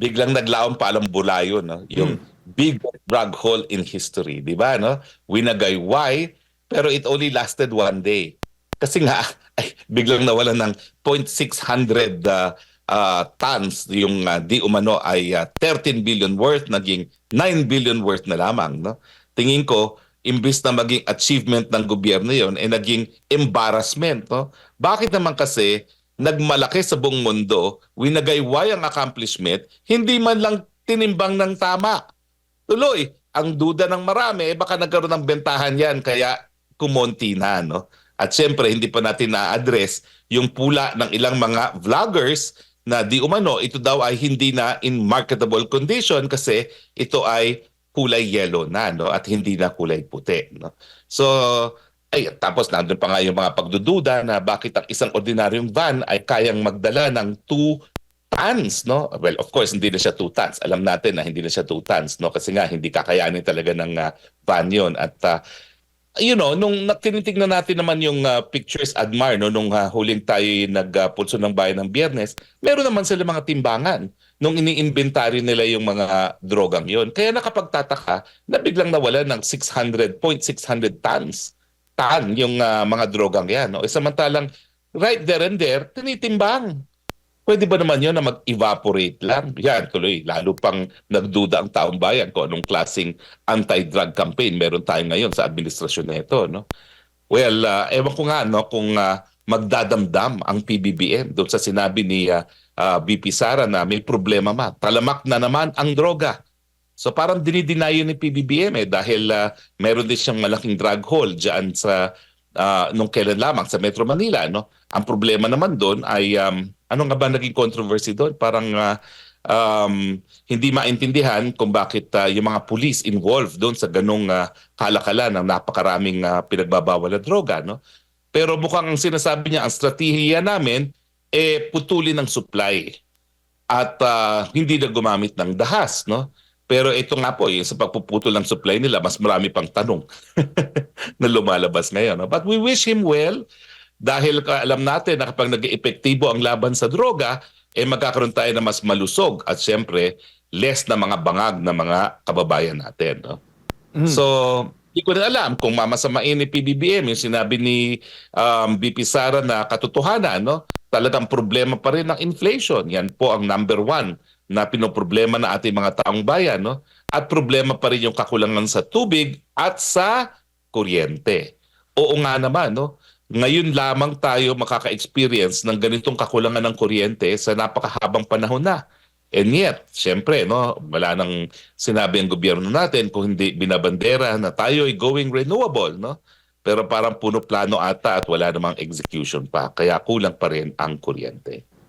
biglang naglaon pa alam bulayo, no? Yung big drug hole in history, di ba, no? Winagayway, pero it only lasted one day. Kasi nga, ay, biglang nawalan ng 0.600 tons yung di umano ay 13 billion worth, naging 9 billion worth na lamang, no? Tingin ko, imbis na maging achievement ng gobyerno yon, eh naging embarrassment, no? Bakit naman kasi nagmalaki sa buong mundo, winagayway ang accomplishment, hindi man lang tinimbang ng tama. Tuloy, ang duda ng marami, baka nagkaroon ng bentahan yan, kaya kumonti na, no? At syempre, hindi pa natin na-address yung pula ng ilang mga vloggers na di umano, ito daw ay hindi na in marketable condition kasi ito ay kulay yellow na, no? At hindi na kulay puti, no? So, ay, tapos nandun pa nga yung mga pagdududa na bakit ang isang ordinaryong van ay kayang magdala ng 2 tons, no? Well, of course, hindi na siya 2 tons. Alam natin na hindi na siya 2 tons, no? Kasi nga, hindi kakayanin talaga ng van yon. At, nung tinitignan natin naman yung pictures, Admar, no? Nung huling tayo nagpulso ng bayan ng Biyernes, meron naman sila mga timbangan nung ini-inventory nila yung mga drogang yon. Kaya nakapagtataka na biglang nawala ng 600 tons yung mga drogang yan. No? Samantalang, right there and there, tinitimbang. Pwede ba naman yun na mag-evaporate lang? Yan, tuloy. Lalo pang nagduda ang taong bayan kung anong klaseng anti-drug campaign meron tayo ngayon sa administrasyon na ito. No? Well, ewan ko nga no, kung magdadamdam ang PBBM doon sa sinabi ni VP Sara na may problema talamak na naman ang droga. So parang dinidinayo ni PBBM dahil meron din siyang malaking drug hole diyan sa nung kailan lamang sa Metro Manila, no? Ang problema naman doon ay ano nga ba naging controversy doon? Parang hindi maintindihan kung bakit yung mga police involved doon sa ganong kalakalan ng napakaraming pinagbabawal na droga, no? Pero mukhang ang sinasabi niya ang strategiya namin putulin ng supply at hindi na gumamit ng dahas, no? Pero ito nga po, yung sa pagpuputol ng supply nila, mas marami pang tanong na lumalabas ngayon. No? But we wish him well dahil alam natin na kapag nag-epektibo ang laban sa droga, magkakaroon tayo na mas malusog at siyempre less na mga bangag na mga kababayan natin. No? So, hindi ko na alam kung mamasamain ni PBBM yung sinabi ni VP Sara na katotohanan, no? Talagang problema pa rin ang inflation. Yan po ang number one na pinoproblema na ating mga taong bayan, no? At problema pa rin yung kakulangan sa tubig at sa kuryente. Oo nga naman, no? Ngayon lamang tayo makaka-experience ng ganitong kakulangan ng kuryente sa napakahabang panahon na. And yet, syempre, no, wala nang sinabi ang gobyerno natin kung hindi binabandera na tayo ay going renewable, no? Pero parang puno plano ata at wala namang execution pa. Kaya kulang pa rin ang kuryente.